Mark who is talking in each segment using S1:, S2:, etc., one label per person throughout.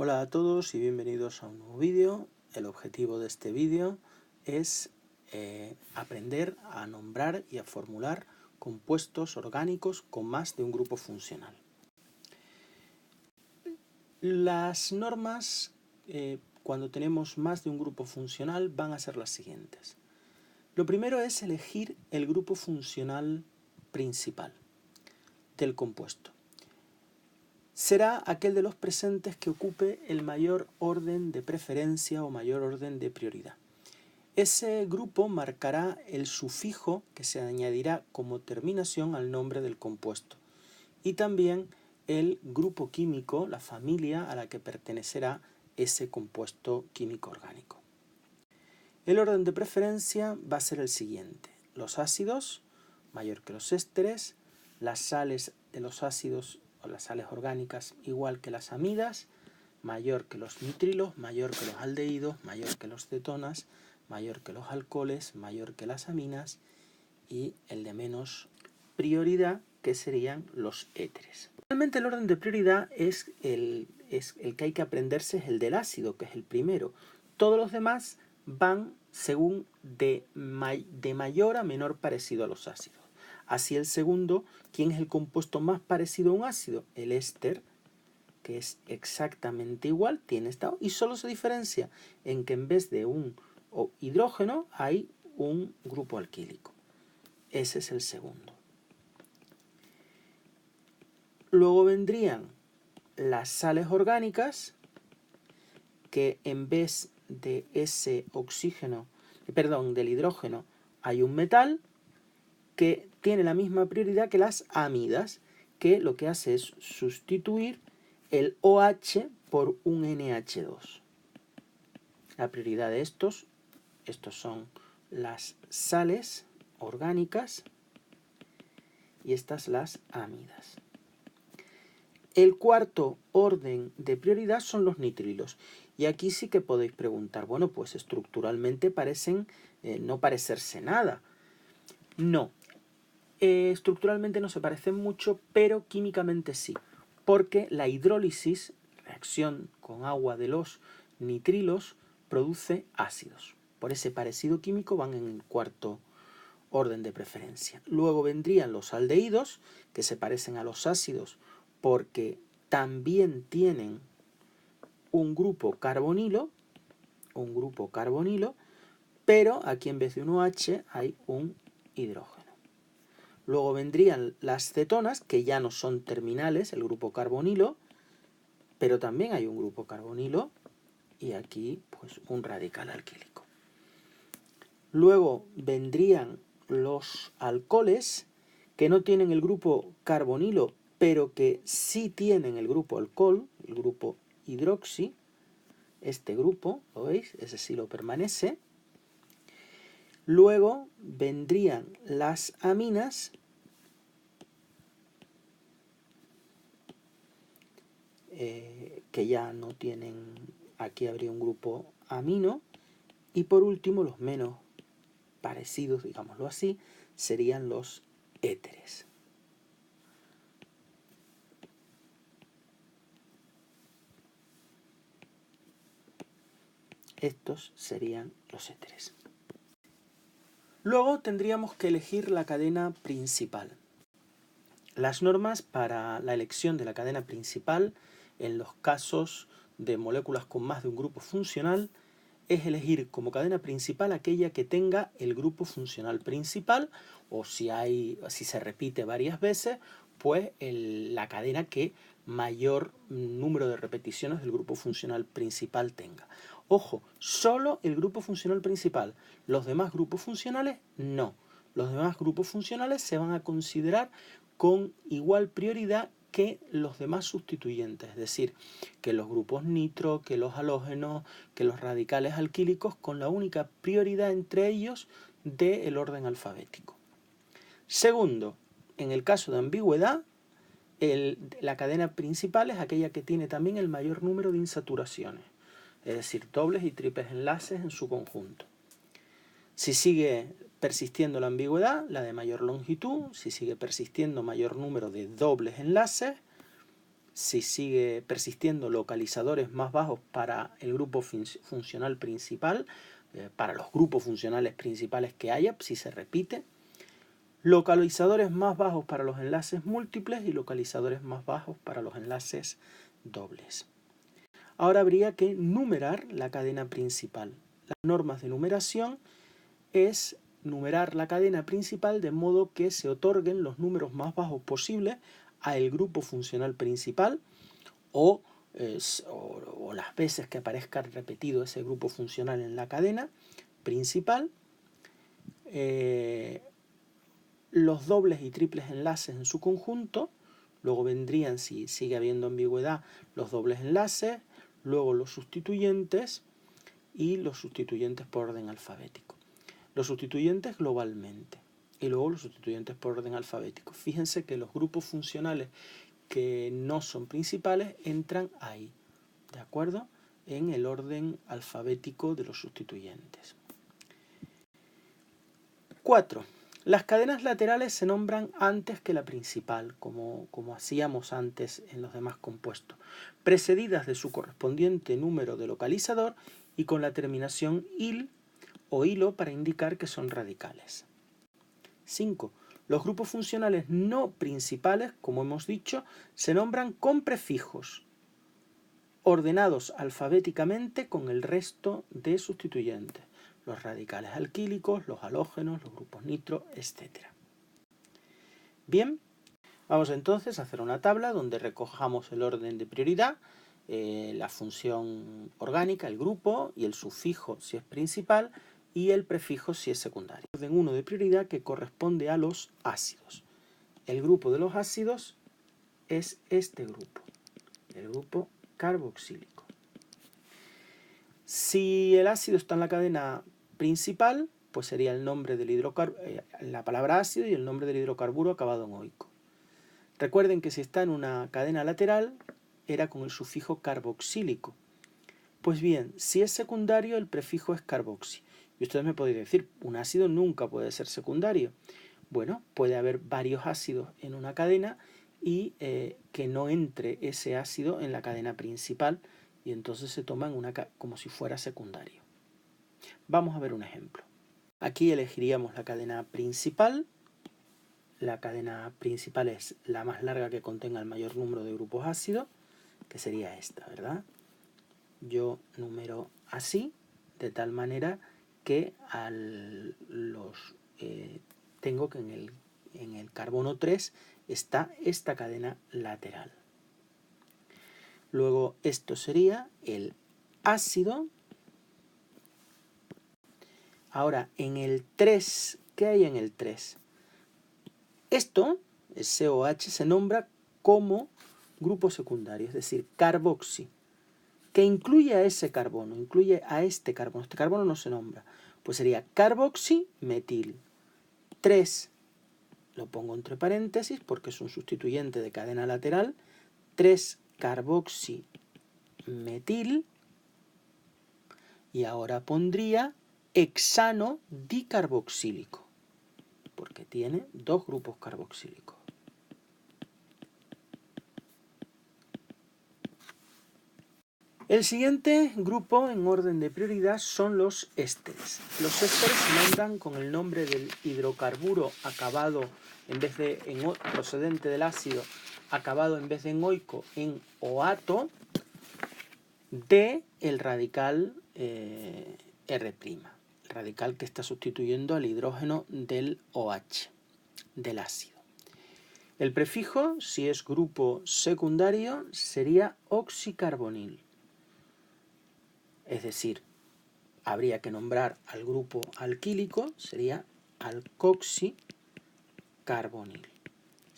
S1: Hola a todos y bienvenidos a un nuevo vídeo. El objetivo de este vídeo es aprender a nombrar y a formular compuestos orgánicos con más de un grupo funcional. Las normas cuando tenemos más de un grupo funcional van a ser las siguientes. Lo primero es elegir el grupo funcional principal del compuesto. Será aquel de los presentes que ocupe el mayor orden de preferencia o mayor orden de prioridad. Ese grupo marcará el sufijo que se añadirá como terminación al nombre del compuesto y también el grupo químico, la familia a la que pertenecerá ese compuesto químico orgánico. El orden de preferencia va a ser el siguiente: los ácidos mayor que los ésteres, las sales de los ácidos o las sales orgánicas igual que las amidas, mayor que los nitrilos, mayor que los aldehídos, mayor que los cetonas, mayor que los alcoholes, mayor que las aminas, y el de menos prioridad, que serían los éteres. Realmente el orden de prioridad es el que hay que aprenderse, es el del ácido, que es el primero. Todos los demás van según de mayor a menor parecido a los ácidos. Así el segundo, ¿quién es el compuesto más parecido a un ácido? El éster, que es exactamente igual, tiene estado, y solo se diferencia en que en vez de un hidrógeno hay un grupo alquílico. Ese es el segundo. Luego vendrían las sales orgánicas, que en vez de ese oxígeno, del hidrógeno, hay un metal que tiene la misma prioridad que las amidas, que lo que hace es sustituir el OH por un NH2. La prioridad de estos son las sales orgánicas y estas las amidas. El cuarto orden de prioridad son los nitrilos. Y aquí sí que podéis preguntar, bueno, pues estructuralmente parecen no parecerse nada. No, estructuralmente no se parecen mucho, pero químicamente sí, porque la hidrólisis, reacción con agua de los nitrilos, produce ácidos. Por ese parecido químico van en el cuarto orden de preferencia. Luego vendrían los aldehídos, que se parecen a los ácidos porque también tienen un grupo carbonilo, pero aquí en vez de un OH hay un hidrógeno. Luego vendrían las cetonas, que ya no son terminales, el grupo carbonilo, pero también hay un grupo carbonilo y aquí pues un radical alquílico. Luego vendrían los alcoholes, que no tienen el grupo carbonilo, pero que sí tienen el grupo alcohol, el grupo hidroxi. Este grupo, ¿lo veis? Ese sí lo permanece. Luego vendrían las aminas, que ya no tienen, aquí habría un grupo amino. Y por último, los menos parecidos, digámoslo así, serían los éteres. Estos serían los éteres. Luego tendríamos que elegir la cadena principal. Las normas para la elección de la cadena principal en los casos de moléculas con más de un grupo funcional es elegir como cadena principal aquella que tenga el grupo funcional principal, o si se repite varias veces, pues la cadena que mayor número de repeticiones del grupo funcional principal tenga. Ojo, solo el grupo funcional principal. Los demás grupos funcionales no. Los demás grupos funcionales se van a considerar con igual prioridad que los demás sustituyentes, es decir, que los grupos nitro, que los halógenos, que los radicales alquílicos, con la única prioridad entre ellos del orden alfabético. Segundo, en el caso de ambigüedad, la cadena principal es aquella que tiene también el mayor número de insaturaciones, es decir, dobles y triples enlaces en su conjunto. Si sigue persistiendo la ambigüedad, la de mayor longitud, si sigue persistiendo mayor número de dobles enlaces, si sigue persistiendo localizadores más bajos para el grupo funcional principal, para los grupos funcionales principales que haya, si se repite, localizadores más bajos para los enlaces múltiples y localizadores más bajos para los enlaces dobles. Ahora habría que numerar la cadena principal. Las normas de numeración es numerar la cadena principal de modo que se otorguen los números más bajos posibles al grupo funcional principal o las veces que aparezca repetido ese grupo funcional en la cadena principal, los dobles y triples enlaces en su conjunto, luego vendrían, si sigue habiendo ambigüedad, los dobles enlaces, luego los sustituyentes y los sustituyentes por orden alfabético. Los sustituyentes globalmente y luego los sustituyentes por orden alfabético. Fíjense que los grupos funcionales que no son principales entran ahí, ¿de acuerdo? En el orden alfabético de los sustituyentes. 4. Las cadenas laterales se nombran antes que la principal, como hacíamos antes en los demás compuestos, precedidas de su correspondiente número de localizador y con la terminación il o hilo para indicar que son radicales. 5. Los grupos funcionales no principales, como hemos dicho, se nombran con prefijos, ordenados alfabéticamente con el resto de sustituyentes, los radicales alquílicos, los halógenos, los grupos nitro, etc. Bien, vamos entonces a hacer una tabla donde recojamos el orden de prioridad, la función orgánica, el grupo, y el sufijo si es principal, y el prefijo si es secundario. Orden 1 de prioridad que corresponde a los ácidos. El grupo de los ácidos es este grupo, el grupo carboxílico. Si el ácido está en la cadena principal, pues sería el nombre del la palabra ácido y el nombre del hidrocarburo acabado en oico. Recuerden que si está en una cadena lateral, era con el sufijo carboxílico. Pues bien, si es secundario, el prefijo es carboxi. Y ustedes me podrían decir, un ácido nunca puede ser secundario. Bueno, puede haber varios ácidos en una cadena y que no entre ese ácido en la cadena principal y entonces se toma como si fuera secundario. Vamos a ver un ejemplo. Aquí elegiríamos la cadena principal. La cadena principal es la más larga que contenga el mayor número de grupos ácidos, que sería esta, ¿verdad? Yo numero así, de tal manera que tengo que en el carbono 3 está esta cadena lateral. Luego esto sería el ácido. Ahora, en el 3, ¿qué hay en el 3? Esto, el COH, se nombra como grupo secundario, es decir, carboxi, que incluye a ese carbono, incluye a este carbono. Este carbono no se nombra. Pues sería carboximetil. 3, lo pongo entre paréntesis porque es un sustituyente de cadena lateral. 3-carboximetil. Y ahora pondría hexano dicarboxílico, porque tiene dos grupos carboxílicos. El siguiente grupo en orden de prioridad son los ésteres. Los ésteres se nombran con el nombre del hidrocarburo acabado procedente del ácido, acabado en vez de en oico en oato, de el radical R', el radical que está sustituyendo al hidrógeno del OH, del ácido. El prefijo, si es grupo secundario, sería oxicarbonil. Es decir, habría que nombrar al grupo alquílico, sería alcoxicarbonil,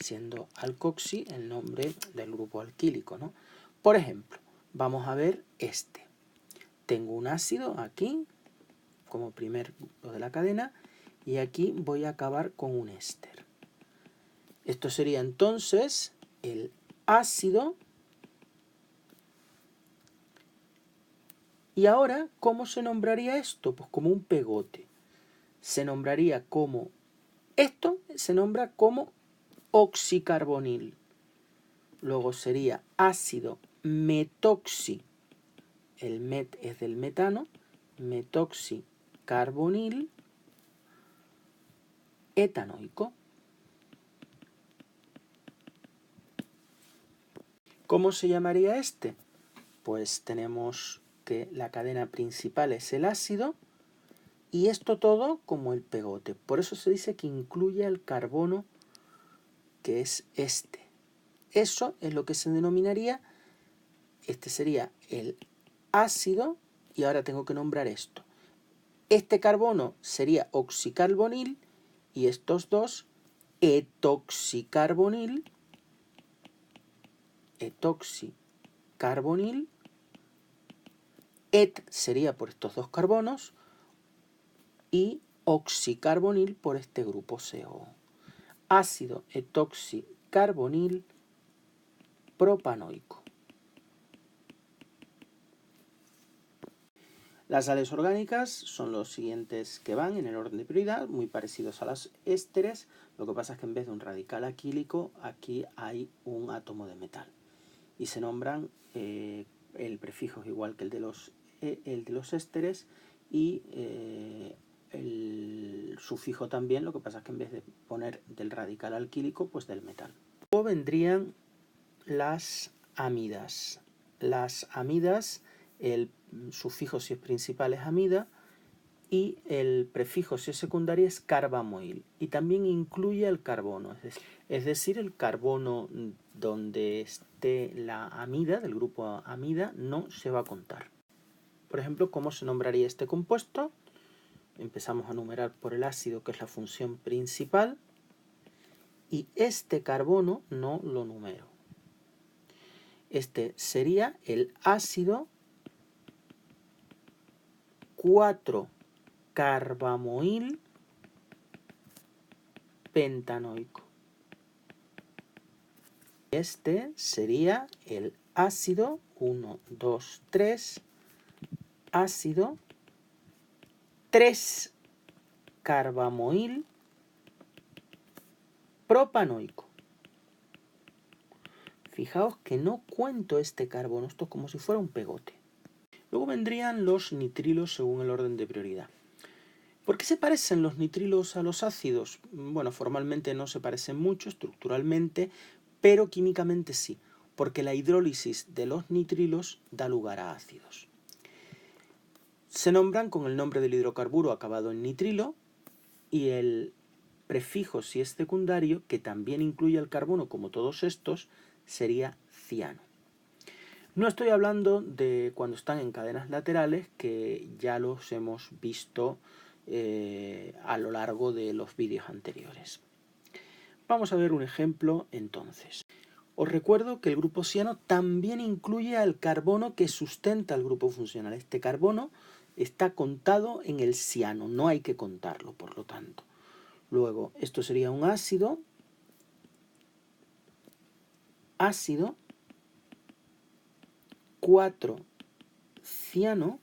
S1: siendo alcoxi el nombre del grupo alquílico, ¿no? Por ejemplo, vamos a ver este. Tengo un ácido aquí, como primer grupo de la cadena, y aquí voy a acabar con un éster. Esto sería entonces el ácido. Y ahora, ¿cómo se nombraría esto? Pues como un pegote. Se nombraría como, esto se nombra como oxicarbonil. luego sería ácido metoxi, el met es del metano, metoxicarbonil etanoico. ¿Cómo se llamaría este? Pues tenemos que la cadena principal es el ácido y esto todo como el pegote. Por eso se dice que incluye el carbono, que es este. Eso es lo que se denominaría, este sería el ácido, y ahora tengo que nombrar esto. Este carbono sería oxicarbonil y estos dos etoxicarbonil, et sería por estos dos carbonos y oxicarbonil por este grupo CO. Ácido etoxicarbonil propanoico. Las sales orgánicas son los siguientes que van en el orden de prioridad, muy parecidos a los ésteres. Lo que pasa es que en vez de un radical alquílico, aquí hay un átomo de metal. Y se nombran, el prefijo es igual que el de los ésteres, y el sufijo también, lo que pasa es que en vez de poner del radical alquílico, pues del metal. Luego vendrían las amidas. Las amidas, el sufijo si es principal es amida y el prefijo si es secundario es carbamoil, y también incluye el carbono, es decir, el carbono donde esté la amida, del grupo amida, no se va a contar. Por ejemplo, ¿cómo se nombraría este compuesto? Empezamos a numerar por el ácido, que es la función principal, y este carbono no lo numero. Este sería el ácido 4-carbamoil pentanoico. Este sería el ácido 1, 2, 3, ácido 3-carbamoil propanoico. Fijaos que no cuento este carbono, esto es como si fuera un pegote. Luego vendrían los nitrilos según el orden de prioridad. ¿Por qué se parecen los nitrilos a los ácidos? Bueno, formalmente no se parecen mucho, estructuralmente, pero químicamente sí, porque la hidrólisis de los nitrilos da lugar a ácidos. Se nombran con el nombre del hidrocarburo acabado en nitrilo, y el prefijo, si es secundario, que también incluye el carbono como todos estos, sería ciano. No estoy hablando de cuando están en cadenas laterales, que ya los hemos visto a lo largo de los vídeos anteriores. Vamos a ver un ejemplo entonces. Os recuerdo que el grupo ciano también incluye al carbono que sustenta el grupo funcional. Este carbono está contado en el ciano, no hay que contarlo, por lo tanto. Luego, esto sería un ácido 4-ciano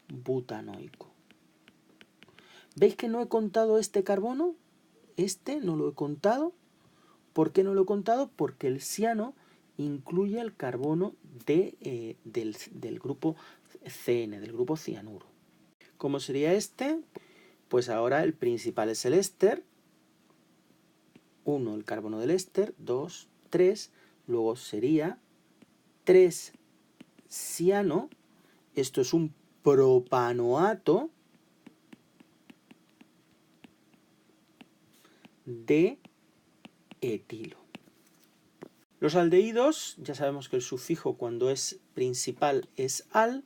S1: butanoico. ¿Veis que no he contado este carbono? Este no lo he contado. ¿Por qué no lo he contado? Porque el ciano incluye el carbono del grupo CN, del grupo cianuro. ¿Cómo sería este? Pues ahora el principal es el éster. 1, el carbono del éster. 2, 3. Luego sería 3-ciano. Esto es un propanoato de etilo. Los aldehídos, ya sabemos que el sufijo cuando es principal es al,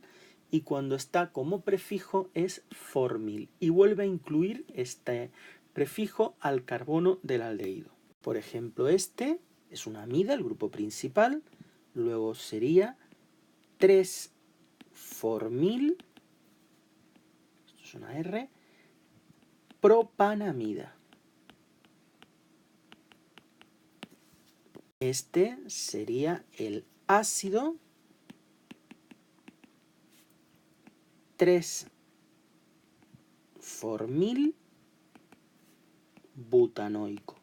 S1: y cuando está como prefijo es formil, y vuelve a incluir este prefijo al carbono del aldehído. Por ejemplo, este es una amida, el grupo principal, luego sería 3-formil, esto es una R, propanamida. Este sería el ácido 3-formil butanoico.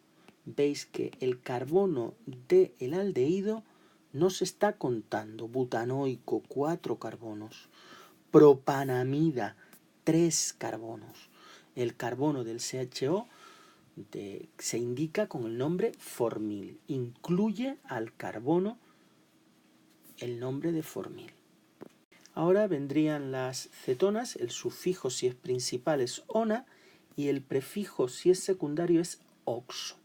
S1: Veis que el carbono del aldehído nos está contando butanoico 4 carbonos, propanamida 3 carbonos. El carbono del CHO se indica con el nombre formil, incluye al carbono el nombre de formil. Ahora vendrían las cetonas, el sufijo si es principal es ona y el prefijo si es secundario es oxo.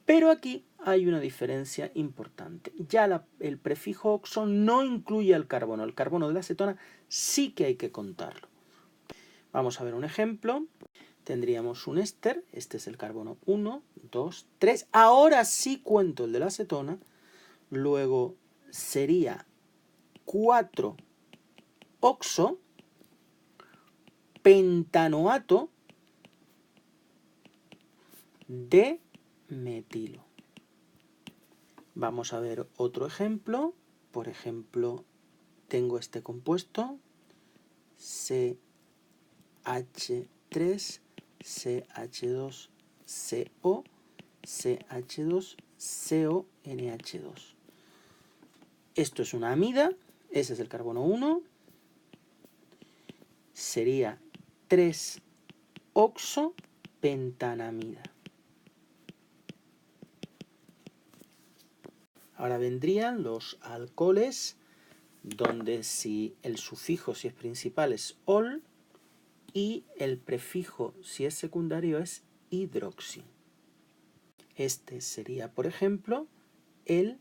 S1: Pero aquí hay una diferencia importante. Ya el prefijo oxo no incluye al carbono. El carbono de la cetona sí que hay que contarlo. Vamos a ver un ejemplo. Tendríamos un éster, este es el carbono 1, 2, 3. Ahora sí cuento el de la acetona. Luego sería 4 oxo, pentanoato de metilo. Vamos a ver otro ejemplo. Por ejemplo, tengo este compuesto CH3, CH2CO, CH2CO, NH2. Esto es una amida, ese es el carbono 1, sería 3-oxopentanamida. Ahora vendrían los alcoholes, donde si el sufijo si es principal es ol y el prefijo si es secundario es hidroxi. Este sería, por ejemplo, el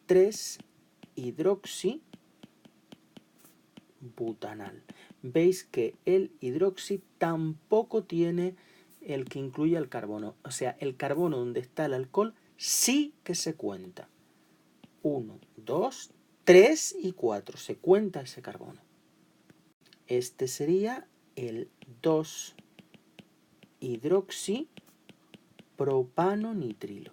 S1: 3-hidroxibutanal. Veis que el hidroxi tampoco tiene el que incluye el carbono. O sea, el carbono donde está el alcohol sí que se cuenta. 1, 2, 3 y 4. Se cuenta ese carbono. Este sería el 2-hidroxipropano-nitrilo.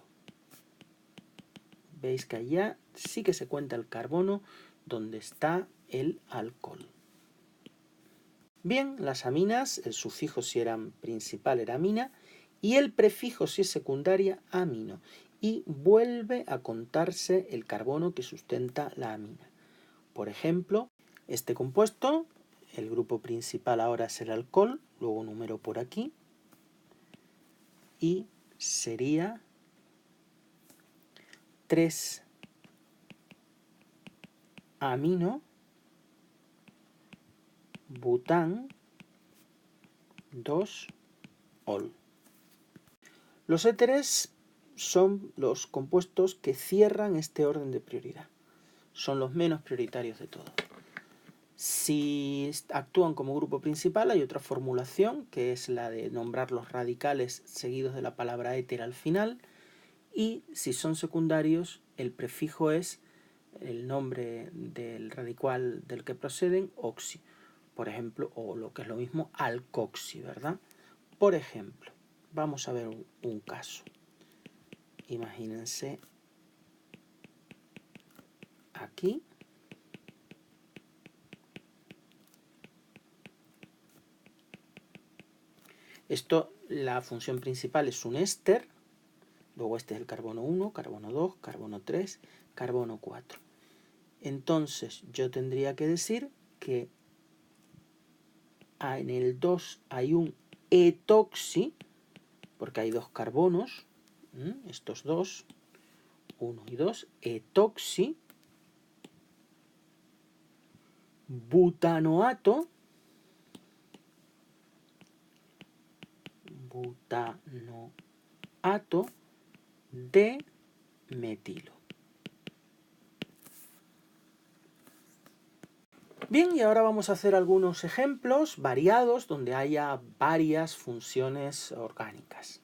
S1: Veis que allá sí que se cuenta el carbono donde está el alcohol. Bien, las aminas, el sufijo si era principal era amina y el prefijo si es secundaria amino. Y vuelve a contarse el carbono que sustenta la amina. Por ejemplo, este compuesto, el grupo principal ahora es el alcohol, luego número por aquí, y sería 3-amino, bután, 2-ol. Los éteres son los compuestos que cierran este orden de prioridad. Son los menos prioritarios de todos. Si actúan como grupo principal hay otra formulación, que es la de nombrar los radicales seguidos de la palabra éter al final. Y si son secundarios, el prefijo es el nombre del radical del que proceden, oxi. Por ejemplo, o lo que es lo mismo, alcoxi, ¿verdad? Por ejemplo, vamos a ver un caso. Imagínense aquí. Esto, la función principal es un éster. Luego este es el carbono 1, carbono 2, carbono 3, carbono 4. Entonces yo tendría que decir que en el 2 hay un etoxi, porque hay dos carbonos, estos dos, 1 y 2, etoxi, butanoato, de metilo. Bien, y ahora vamos a hacer algunos ejemplos variados donde haya varias funciones orgánicas,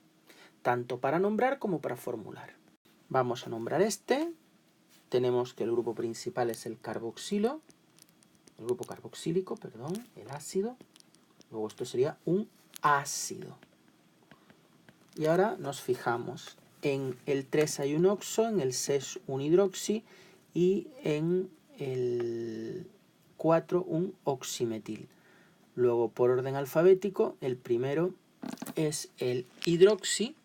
S1: tanto para nombrar como para formular. Vamos a nombrar este. Tenemos que el grupo principal es el carboxilo, el grupo carboxílico, perdón, el ácido. Luego esto sería un ácido. Y ahora nos fijamos. En el 3 hay un oxo, en el 6 un hidroxi y en el 4 un oximetil. Luego, por orden alfabético, el primero es el hidroxi,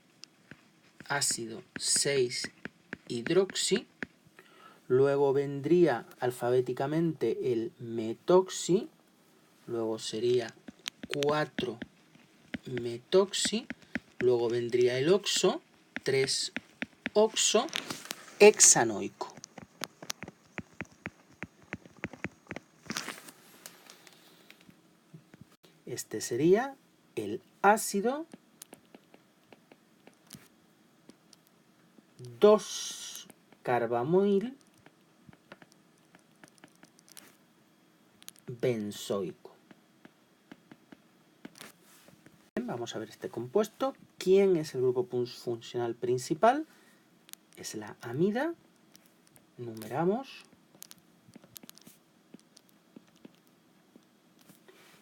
S1: ácido 6 hidroxi. luego vendría alfabéticamente el metoxi, luego sería 4-metoxi, luego vendría el oxo, 3-oxo, hexanoico. Este sería el ácido 2-carbamoil benzoico. Bien, vamos a ver este compuesto. ¿Quién es el grupo funcional principal? Es la amida. Numeramos.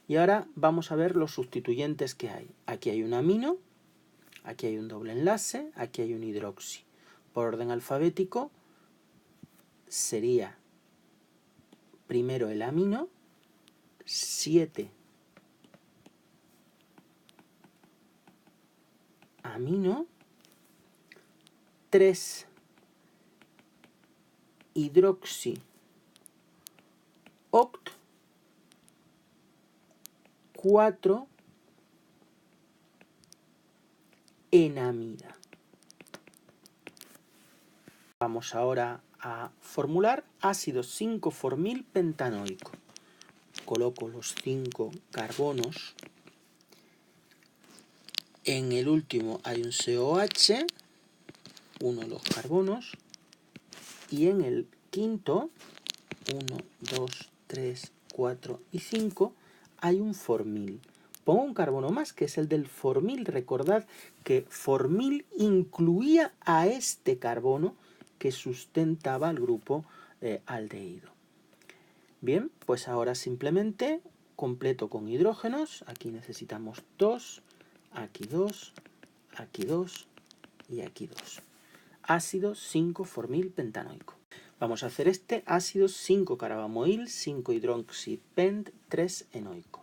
S1: Y ahora vamos a ver los sustituyentes que hay. Aquí hay un amino, aquí hay un doble enlace, aquí hay un hidroxi. Por orden alfabético sería primero el amino, 7-amino, 3-hidroxi-oct, 4-enamida. Vamos ahora a formular ácido 5-formilpentanoico. Coloco los 5 carbonos. En el último hay un COH, uno de los carbonos. Y en el quinto, 1, 2, 3, 4 y 5, hay un formil. Pongo un carbono más, que es el del formil. Recordad que formil incluía a este carbono que sustentaba el grupo aldehído. Bien, pues ahora simplemente completo con hidrógenos. Aquí necesitamos 2, aquí 2, aquí 2 y aquí 2. Ácido 5-formilpentanoico. Vamos a hacer este ácido 5-carbamoil, 5-hidroxipent, 3-enoico.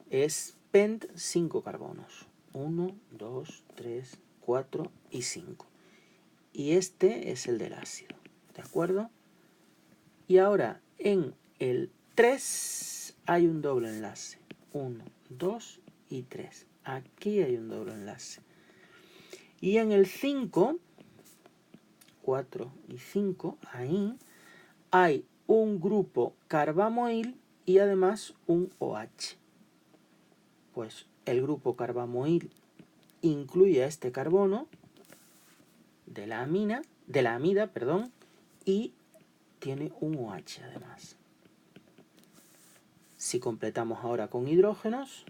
S1: Es pent 5 carbonos. 1, 2, 3, 4 y 5. Y este es el del ácido. ¿De acuerdo? Y ahora en el 3 hay un doble enlace. 1, 2 y 3. Aquí hay un doble enlace. Y en el 5, 4 y 5, ahí hay un grupo carbamoil y además un OH. Pues el grupo carbamoil incluye a este carbono de la amida, y tiene un OH además. Si completamos ahora con hidrógenos,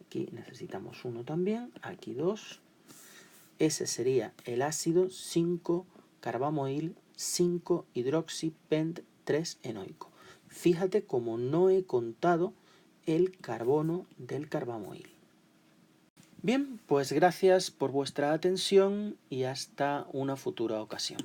S1: aquí necesitamos uno también, aquí 2. Ese sería el ácido 5-carbamoil, 5-hidroxipent, 3-enoico. Fíjate cómo no he contado el carbono del carbamoil. Bien, pues gracias por vuestra atención y hasta una futura ocasión.